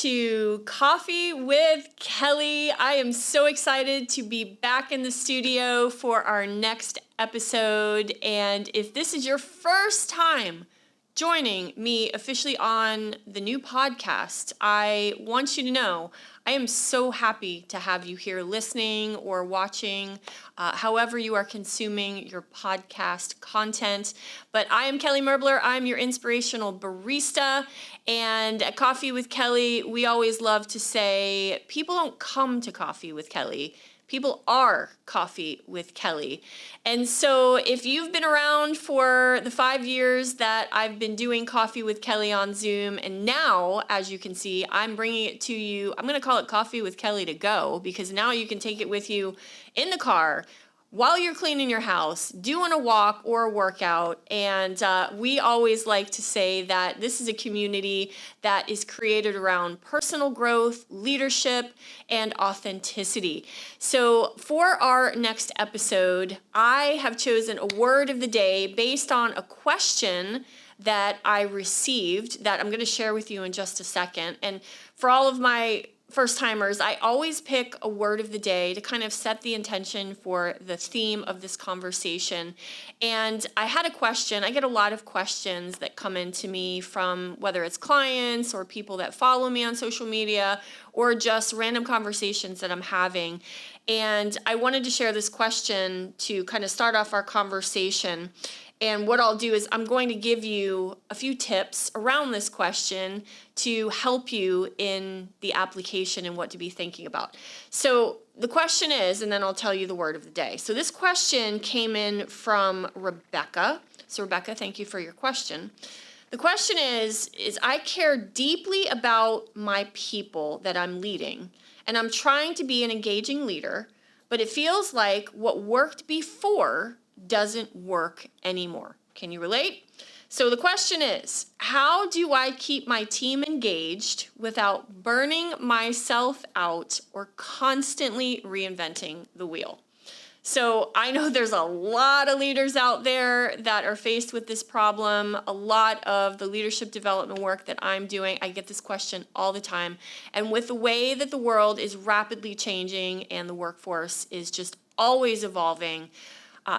to Coffee with Kelly. I am so excited to be back in the studio for our next episode. And if this is your first time joining me officially on the new podcast, I want you to know I am so happy to have you here listening or watching, however you are consuming your podcast content. But I am Kelly Merbler. I'm your inspirational barista. And at Coffee with Kelly, we always love to say people don't come to Coffee with Kelly. People are Coffee with Kelly. And so if you've been around for the 5 years that I've been doing Coffee with Kelly on Zoom, and now, as you can see, I'm bringing it to you, I'm going to call it Coffee with Kelly to go, because now you can take it with you in the car, while you're cleaning your house, doing a walk or a workout. And we always like to say that this is a community that is created around personal growth, leadership, and authenticity. So for our next episode, I have chosen a word of the day based on a question that I received that I'm going to share with you in just a second. And for all of my first timers, I always pick a word of the day to kind of set the intention for the theme of this conversation. And I had a question. I get a lot of questions that come into me from whether it's clients or people that follow me on social media or just random conversations that I'm having. And I wanted to share this question to kind of start off our conversation. And what I'll do is I'm going to give you a few tips around this question to help you in the application and what to be thinking about. So the question is, and then I'll tell you the word of the day. So this question came in from Rebecca. So Rebecca, thank you for your question. The question is I care deeply about my people that I'm leading, and I'm trying to be an engaging leader, but it feels like what worked before doesn't work anymore. Can you relate? So the question is, how do I keep my team engaged without burning myself out or constantly reinventing the wheel? So I know there's a lot of leaders out there that are faced with this problem. A lot of the leadership development work that I'm doing, I get this question all the time. And with the way that the world is rapidly changing and the workforce is just always evolving,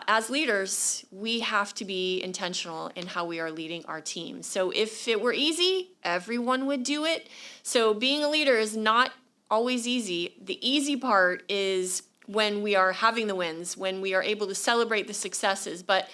as leaders, we have to be intentional in how we are leading our team. So if it were easy, everyone would do it. So being a leader is not always easy. The easy part is when we are having the wins, when we are able to celebrate the successes. But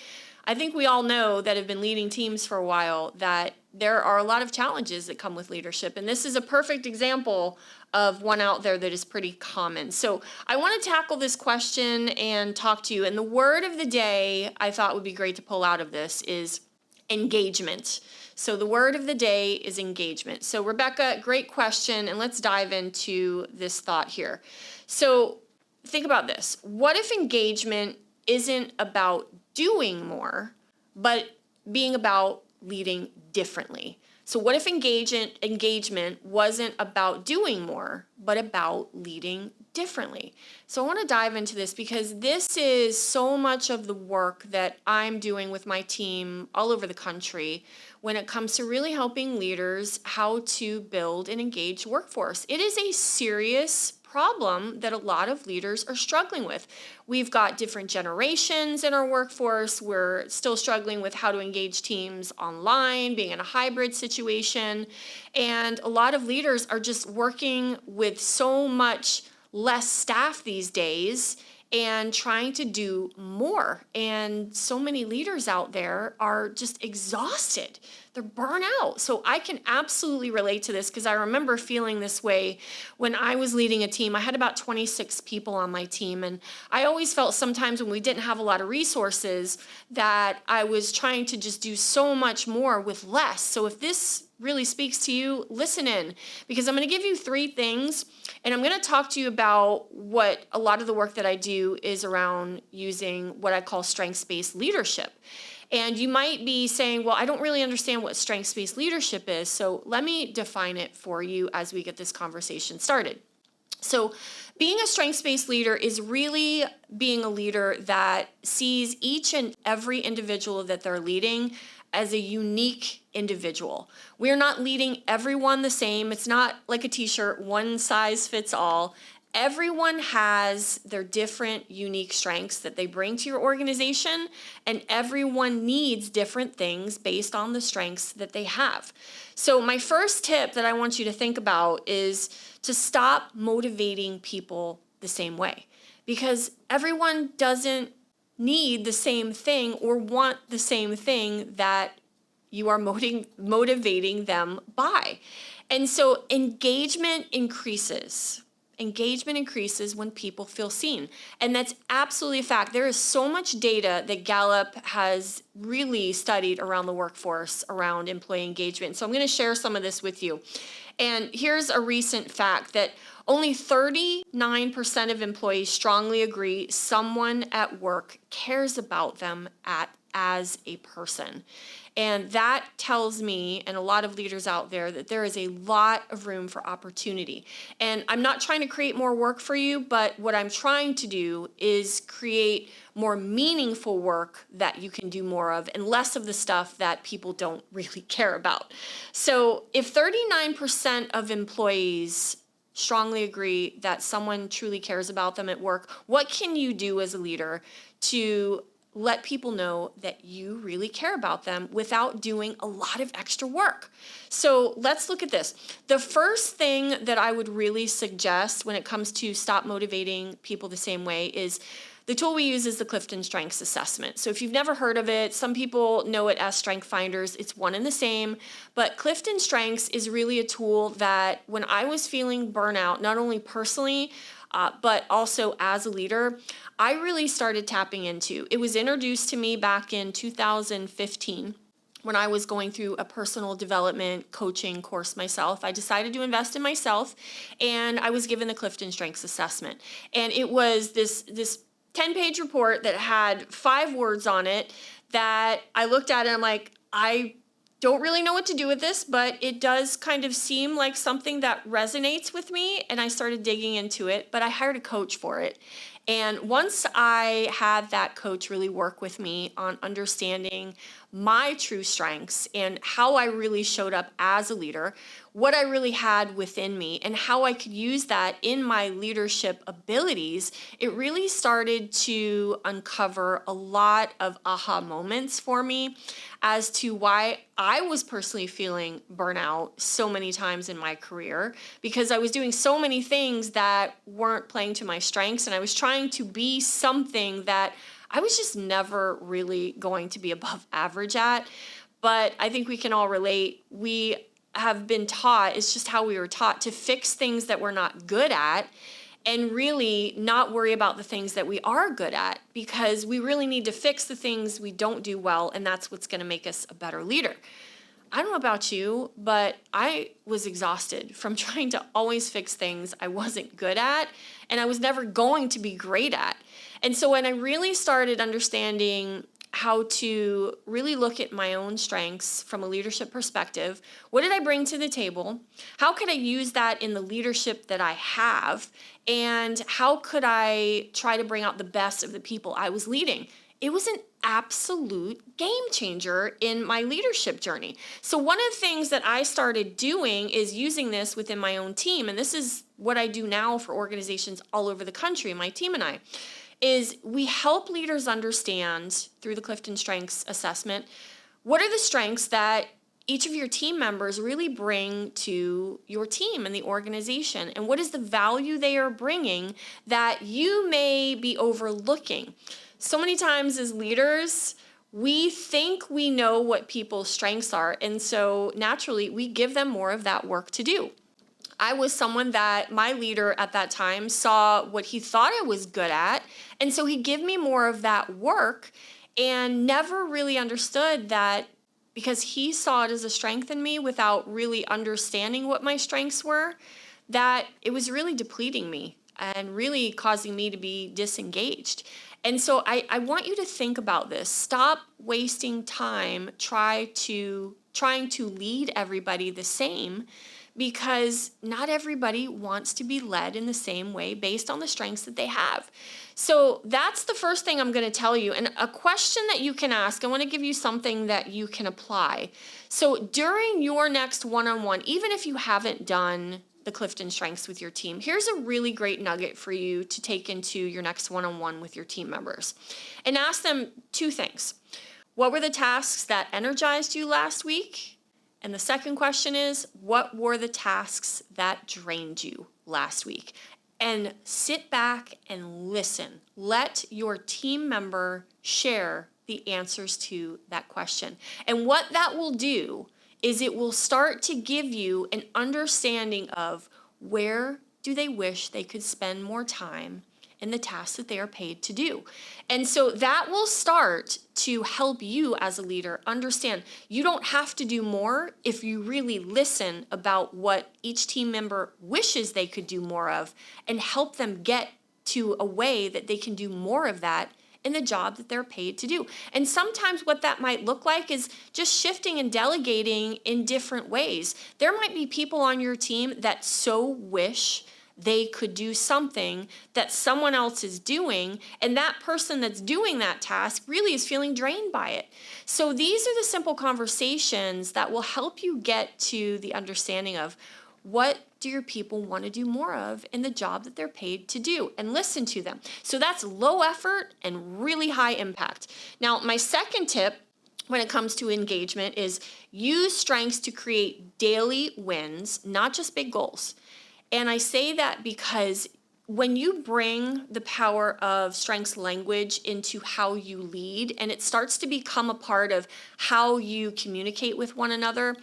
I think we all know that have been leading teams for a while that there are a lot of challenges that come with leadership. And this is a perfect example of one out there that is pretty common. So I want to tackle this question and talk to you. And the word of the day I thought would be great to pull out of this is engagement. So the word of the day is engagement. So Rebecca, great question. And let's dive into this thought here. So think about this. What if engagement isn't about doing more, but being about leading differently? So what if engagement wasn't about doing more, but about leading differently? So I want to dive into this because this is so much of the work that I'm doing with my team all over the country when it comes to really helping leaders how to build an engaged workforce. It is a serious problem that a lot of leaders are struggling with. We've got different generations in our workforce. We're still struggling with how to engage teams online, being in a hybrid situation. And a lot of leaders are just working with so much less staff these days and trying to do more. And so many leaders out there are just exhausted. They're burnt out. So I can absolutely relate to this because I remember feeling this way when I was leading a team. I had about 26 people on my team. And I always felt sometimes when we didn't have a lot of resources that I was trying to just do so much more with less. So if this really speaks to you, listen in, because I'm going to give you 3 things, and I'm going to talk to you about what a lot of the work that I do is around using what I call strengths-based leadership. And you might be saying, well, I don't really understand what strengths-based leadership is, so let me define it for you as we get this conversation started. So being a strengths-based leader is really being a leader that sees each and every individual that they're leading as a unique individual. We're not leading everyone the same. It's not like a t-shirt, one size fits all. Everyone has their different unique strengths that they bring to your organization, and everyone needs different things based on the strengths that they have. So my first tip that I want you to think about is to stop motivating people the same way, because everyone doesn't need the same thing or want the same thing that you are motivating them by. And so engagement increases. Engagement increases when people feel seen. And that's absolutely a fact. There is so much data that Gallup has really studied around the workforce, around employee engagement. So I'm going to share some of this with you. And here's a recent fact that only 39% of employees strongly agree someone at work cares about them as a person. And that tells me, and a lot of leaders out there, that there is a lot of room for opportunity. And I'm not trying to create more work for you, but what I'm trying to do is create more meaningful work that you can do more of and less of the stuff that people don't really care about. So if 39% of employees strongly agree that someone truly cares about them at work, what can you do as a leader to let people know that you really care about them without doing a lot of extra work? So let's look at this. The first thing that I would really suggest when it comes to stop motivating people the same way is the tool we use is the CliftonStrengths assessment. So if you've never heard of it, some people know it as Strength Finders. It's one and the same, but CliftonStrengths is really a tool that when I was feeling burnout, not only personally, but also as a leader, I really started tapping into. It was introduced to me back in 2015 when I was going through a personal development coaching course myself. I decided to invest in myself, and I was given the CliftonStrengths assessment. And it was this 10-page report that had 5 words on it that I looked at and I'm like, I don't really know what to do with this, but it does kind of seem like something that resonates with me, and I started digging into it, but I hired a coach for it. And once I had that coach really work with me on understanding my true strengths and how I really showed up as a leader, what I really had within me, and how I could use that in my leadership abilities, it really started to uncover a lot of aha moments for me as to why I was personally feeling burnout so many times in my career, because I was doing so many things that weren't playing to my strengths, and I was trying to be something that I was just never really going to be above average at. But I think we can all relate. We have been taught, it's just how we were taught, to fix things that we're not good at and really not worry about the things that we are good at, because we really need to fix the things we don't do well, and that's what's going to make us a better leader. I don't know about you, but I was exhausted from trying to always fix things I wasn't good at and I was never going to be great at. And so when I really started understanding how to really look at my own strengths from a leadership perspective, what did I bring to the table? How could I use that in the leadership that I have? And how could I try to bring out the best of the people I was leading? It was an absolute game changer in my leadership journey. So one of the things that I started doing is using this within my own team, and this is what I do now for organizations all over the country, my team and I, is we help leaders understand through the CliftonStrengths assessment, what are the strengths that each of your team members really bring to your team and the organization, and what is the value they are bringing that you may be overlooking. So many times as leaders, we think we know what people's strengths are, and so naturally we give them more of that work to do. I was someone that my leader at that time saw what he thought I was good at, and so he'd give me more of that work and never really understood that because he saw it as a strength in me without really understanding what my strengths were, that it was really depleting me and really causing me to be disengaged. And so I want you to think about this. Stop wasting time trying to lead everybody the same, because not everybody wants to be led in the same way based on the strengths that they have. So that's the first thing I'm going to tell you. And a question that you can ask, I want to give you something that you can apply. So during your next one-on-one, even if you haven't done the CliftonStrengths with your team, here's a really great nugget for you to take into your next one-on-one with your team members. And ask them two things. What were the tasks that energized you last week? And the second question is, what were the tasks that drained you last week? And sit back and listen. Let your team member share the answers to that question. And what that will do is it will start to give you an understanding of where do they wish they could spend more time in the tasks that they are paid to do. And so that will start to help you as a leader understand you don't have to do more if you really listen about what each team member wishes they could do more of and help them get to a way that they can do more of that in the job that they're paid to do. And sometimes what that might look like is just shifting and delegating in different ways. There might be people on your team that so wish they could do something that someone else is doing, and that person that's doing that task really is feeling drained by it. So these are the simple conversations that will help you get to the understanding of what do your people want to do more of in the job that they're paid to do, and listen to them. So that's low effort and really high impact. Now, my second tip when it comes to engagement is use strengths to create daily wins, not just big goals. And I say that because when you bring the power of strengths language into how you lead, and it starts to become a part of how you communicate with one another,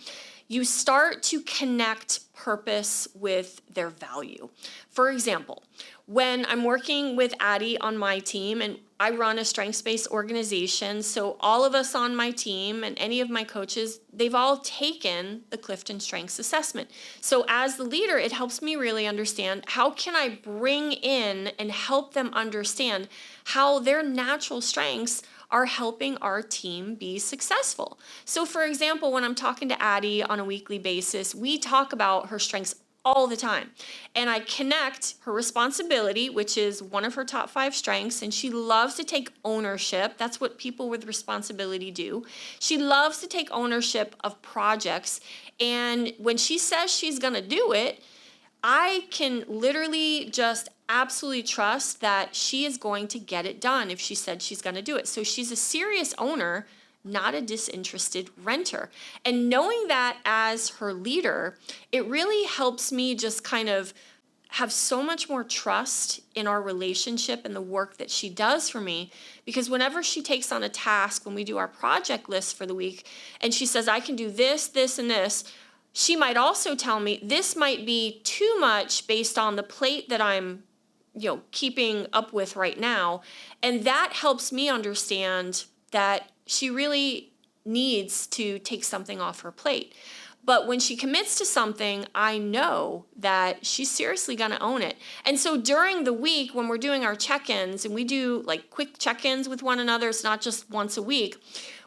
you start to connect purpose with their value. For example, when I'm working with Addie on my team, and I run a strengths-based organization, so all of us on my team and any of my coaches, they've all taken the CliftonStrengths assessment. So as the leader, it helps me really understand how can I bring in and help them understand how their natural strengths are helping our team be successful. So for example, when I'm talking to Addie on a weekly basis, we talk about her strengths all the time. And I connect her responsibility, which is one of her top 5 strengths, and she loves to take ownership. That's what people with responsibility do. She loves to take ownership of projects. And when she says she's gonna do it, I can literally just absolutely trust that she is going to get it done if she said she's gonna do it. So she's a serious owner, not a disinterested renter. And knowing that as her leader, it really helps me just kind of have so much more trust in our relationship and the work that she does for me, because whenever she takes on a task, when we do our project list for the week, and she says, I can do this, this, and this, she might also tell me this might be too much based on the plate that I'm keeping up with right now. And that helps me understand that she really needs to take something off her plate. But when she commits to something, I know that she's seriously going to own it. And so during the week when we're doing our check-ins, and we do like quick check-ins with one another, it's not just once a week,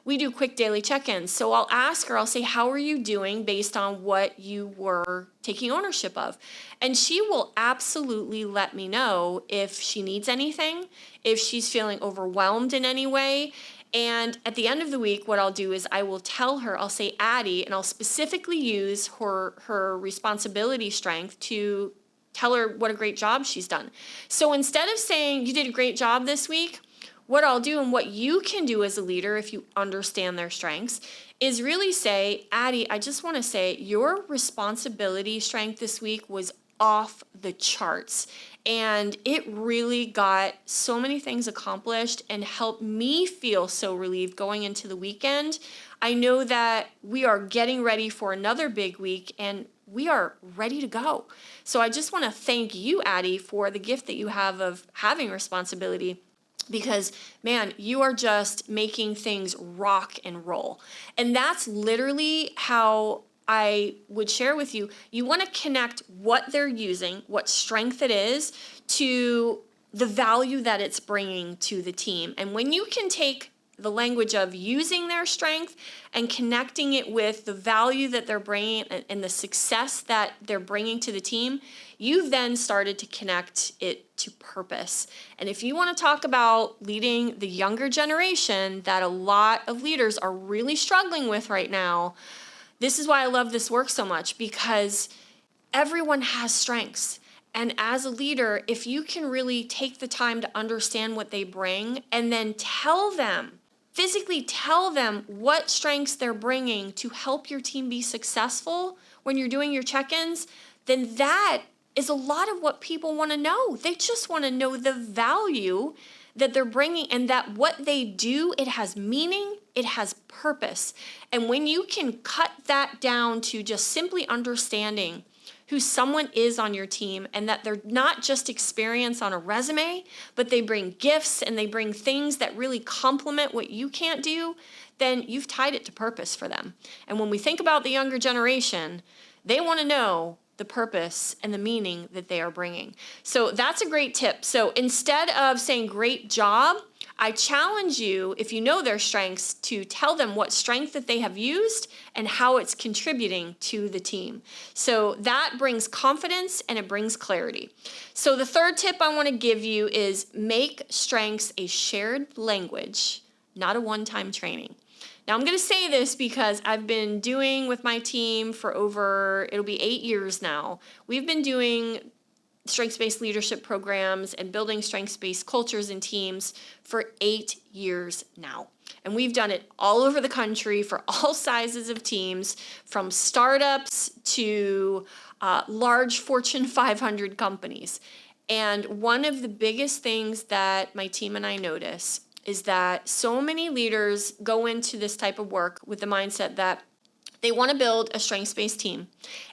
we do quick daily check-ins. So I'll ask her, I'll say, how are you doing based on what you were taking ownership of? And she will absolutely let me know if she needs anything, if she's feeling overwhelmed in any way. And at the end of the week, what I'll do is I will tell her, I'll say Addie, and I'll specifically use her responsibility strength to tell her what a great job she's done. So instead of saying, you did a great job this week, what I'll do and what you can do as a leader if you understand their strengths is really say, Addie, I just want to say your responsibility strength this week was off the charts. And it really got so many things accomplished and helped me feel so relieved going into the weekend. I know that we are getting ready for another big week and we are ready to go. So I just want to thank you, Addie, for the gift that you have of having responsibility. Because, man, you are just making things rock and roll. And that's literally how I would share with you. You want to connect what they're using, what strength it is, to the value that it's bringing to the team. And when you can take the language of using their strength and connecting it with the value that they're bringing and the success that they're bringing to the team, you've then started to connect it to purpose. And if you want to talk about leading the younger generation that a lot of leaders are really struggling with right now, this is why I love this work so much, because everyone has strengths. And as a leader, if you can really take the time to understand what they bring and then tell them, physically tell them what strengths they're bringing to help your team be successful when you're doing your check-ins, then that is a lot of what people want to know. They just want to know the value that they're bringing, and that what they do, it has meaning, it has purpose. And when you can cut that down to just simply understanding who someone is on your team and that they're not just experience on a resume, but they bring gifts and they bring things that really complement what you can't do, then you've tied it to purpose for them. And when we think about the younger generation, they want to know the purpose and the meaning that they are bringing. So that's a great tip. So instead of saying great job, I challenge you, if you know their strengths, to tell them what strength that they have used and how it's contributing to the team. So that brings confidence and it brings clarity. So the third tip I want to give you is make strengths a shared language, not a one-time training. Now, I'm going to say this because I've been doing with my team for it'll be 8 years now. We've been doing strengths-based leadership programs and building strengths-based cultures and teams for 8 years now. And we've done it all over the country for all sizes of teams, from startups to large Fortune 500 companies. And one of the biggest things that my team and I notice is that so many leaders go into this type of work with the mindset that they want to build a strengths-based team.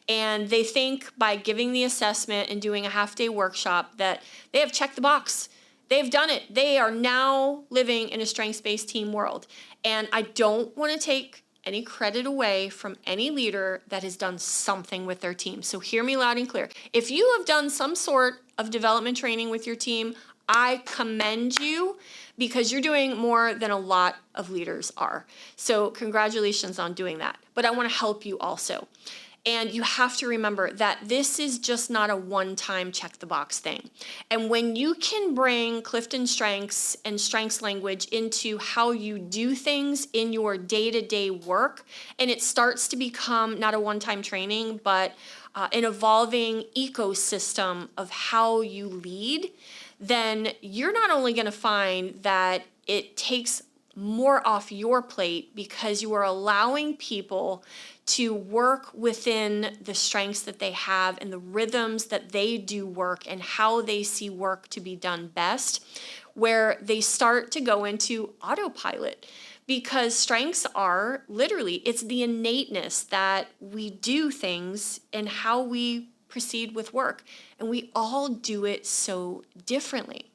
And they think by giving the assessment and doing a half-day workshop that they have checked the box. They've done it. They are now living in a strengths-based team world. And I don't want to take any credit away from any leader that has done something with their team. So hear me loud and clear. If you have done some sort of development training with your team, I commend you, because you're doing more than a lot of leaders are. So congratulations on doing that. But I want to help you also. And you have to remember that this is just not a one-time check the box thing. And when you can bring CliftonStrengths and strengths language into how you do things in your day-to-day work, and it starts to become not a one-time training, but an evolving ecosystem of how you lead, then you're not only going to find that it takes more off your plate because you are allowing people to work within the strengths that they have and the rhythms that they do work and how they see work to be done best, where they start to go into autopilot. Because strengths are literally, it's the innateness that we do things and how we proceed with work. And we all do it so differently.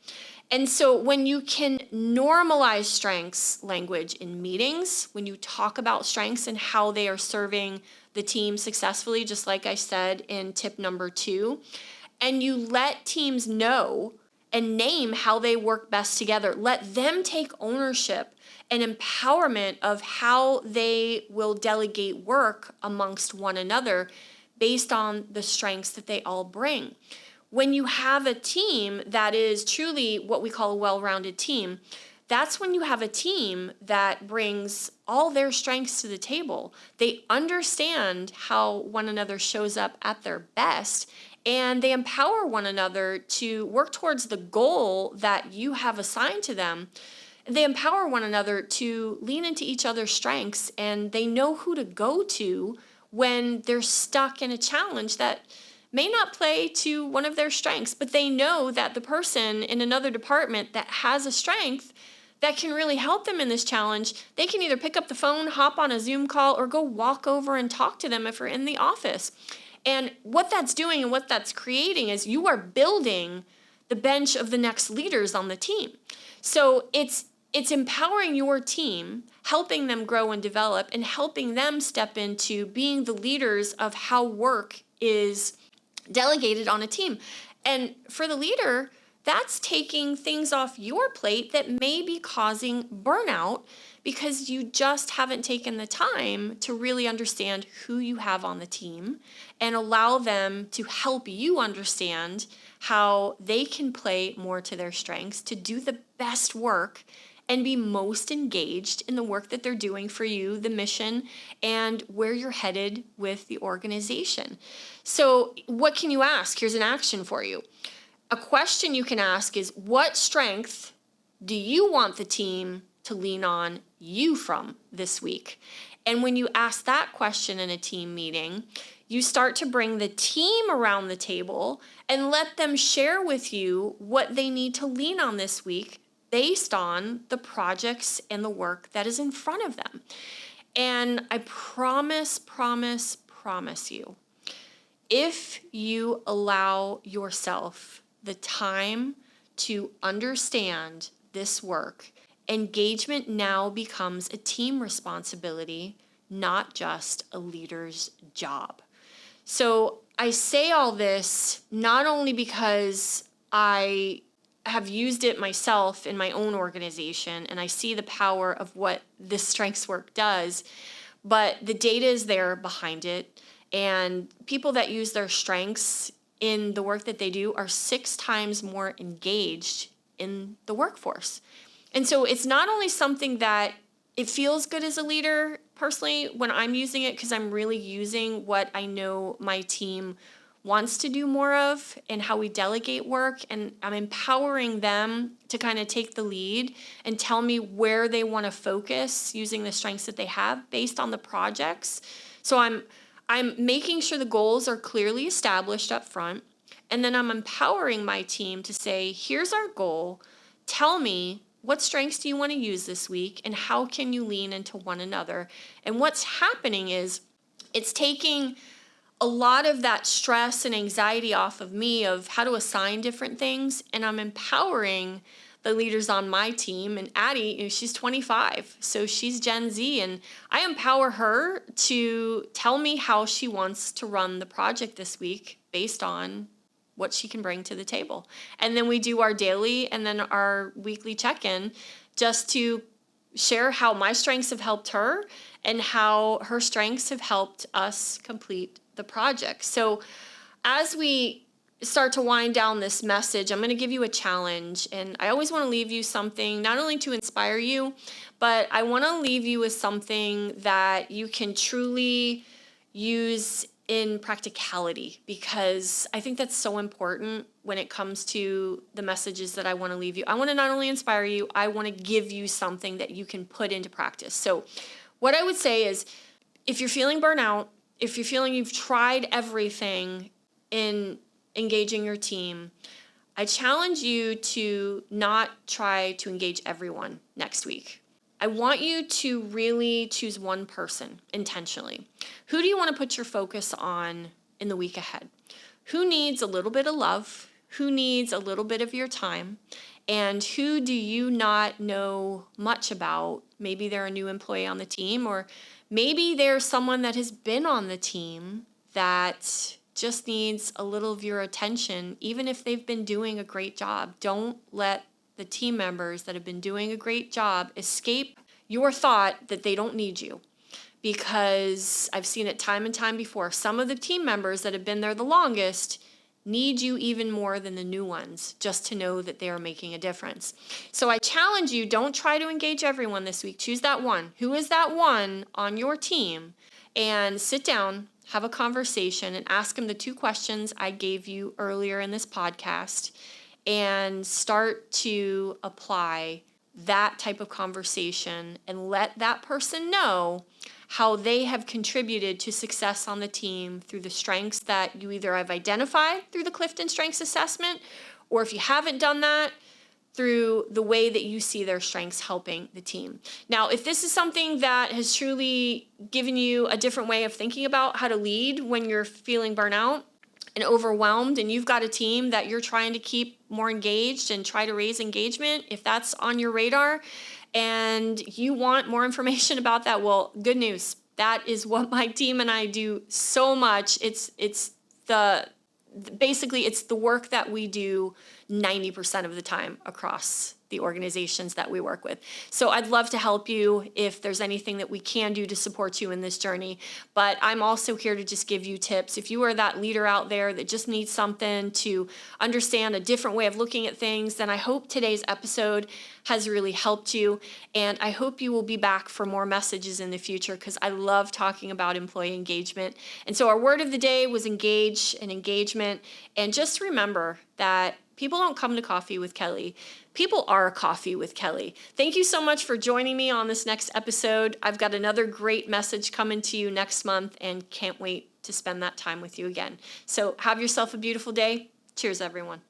And so when you can normalize strengths language in meetings, when you talk about strengths and how they are serving the team successfully, just like I said in tip number 2, and you let teams know and name how they work best together, let them take ownership and empowerment of how they will delegate work amongst one another based on the strengths that they all bring. When you have a team that is truly what we call a well-rounded team, that's when you have a team that brings all their strengths to the table. They understand how one another shows up at their best, and they empower one another to work towards the goal that you have assigned to them. They empower one another to lean into each other's strengths, and they know who to go to when they're stuck in a challenge that may not play to one of their strengths, but they know that the person in another department that has a strength that can really help them in this challenge, they can either pick up the phone, hop on a Zoom call, or go walk over and talk to them if we're in the office. And what that's doing and what that's creating is you are building the bench of the next leaders on the team. So it's empowering your team, helping them grow and develop, and helping them step into being the leaders of how work is delegated on a team. And for the leader, that's taking things off your plate that may be causing burnout because you just haven't taken the time to really understand who you have on the team and allow them to help you understand how they can play more to their strengths to do the best work and be most engaged in the work that they're doing for you, the mission, and where you're headed with the organization. So what can you ask? Here's an action for you. A question you can ask is, what strength do you want the team to lean on you from this week? And when you ask that question in a team meeting, you start to bring the team around the table and let them share with you what they need to lean on this week based on the projects and the work that is in front of them. And I promise you, if you allow yourself the time to understand this work, engagement now becomes a team responsibility, not just a leader's job. So I say all this not only because I have used it myself in my own organization and I see the power of what this strengths work does, but the data is there behind it. And people that use their strengths in the work that they do are 6 times more engaged in the workforce. And so it's not only something that it feels good as a leader personally when I'm using it, because I'm really using what I know my team wants to do more of and how we delegate work, and I'm empowering them to kind of take the lead and tell me where they want to focus using the strengths that they have based on the projects. So I'm making sure the goals are clearly established up front, and then I'm empowering my team to say, here's our goal. Tell me, what strengths do you want to use this week, and how can you lean into one another? And what's happening is it's taking a lot of that stress and anxiety off of me of how to assign different things, and I'm empowering the leaders on my team. And Addie, she's 25, so she's Gen Z, and I empower her to tell me how she wants to run the project this week based on what she can bring to the table. And then we do our daily and then our weekly check-in just to share how my strengths have helped her and how her strengths have helped us complete the project. So as we start to wind down this message, I'm going to give you a challenge. And I always want to leave you something, not only to inspire you, but I want to leave you with something that you can truly use in practicality, because I think that's so important when it comes to the messages that I want to leave you. I want to not only inspire you, I want to give you something that you can put into practice. So what I would say is, if you're feeling burnout, if you're feeling you've tried everything in engaging your team, I challenge you to not try to engage everyone next week. I want you to really choose one person intentionally. Who do you want to put your focus on in the week ahead? Who needs a little bit of love? Who needs a little bit of your time? And who do you not know much about? Maybe they're a new employee on the team, or maybe they're someone that has been on the team that just needs a little of your attention, even if they've been doing a great job. Don't let the team members that have been doing a great job escape your thought that they don't need you, because I've seen it time and time before. Some of the team members that have been there the longest need you even more than the new ones, just to know that they are making a difference. So I challenge you, don't try to engage everyone this week. Choose that one. Who is that one on your team? And sit down, have a conversation, and ask them the 2 questions I gave you earlier in this podcast, and start to apply that type of conversation and let that person know how they have contributed to success on the team through the strengths that you either have identified through the CliftonStrengths assessment, or if you haven't done that, through the way that you see their strengths helping the team. Now, if this is something that has truly given you a different way of thinking about how to lead when you're feeling burnout and overwhelmed, and you've got a team that you're trying to keep more engaged and try to raise engagement, if that's on your radar and you want more information about that, well, good news. That is what my team and I do so much. It's the work that we do 90% of the time across the organizations that we work with. So I'd love to help you if there's anything that we can do to support you in this journey. But I'm also here to just give you tips. If you are that leader out there that just needs something to understand a different way of looking at things, then I hope today's episode has really helped you. And I hope you will be back for more messages in the future, because I love talking about employee engagement. And so our word of the day was engage and engagement. And just remember that people don't come to Coffee with Kelly. People are Coffee with Kelly. Thank you so much for joining me on this next episode. I've got another great message coming to you next month and can't wait to spend that time with you again. So have yourself a beautiful day. Cheers, everyone.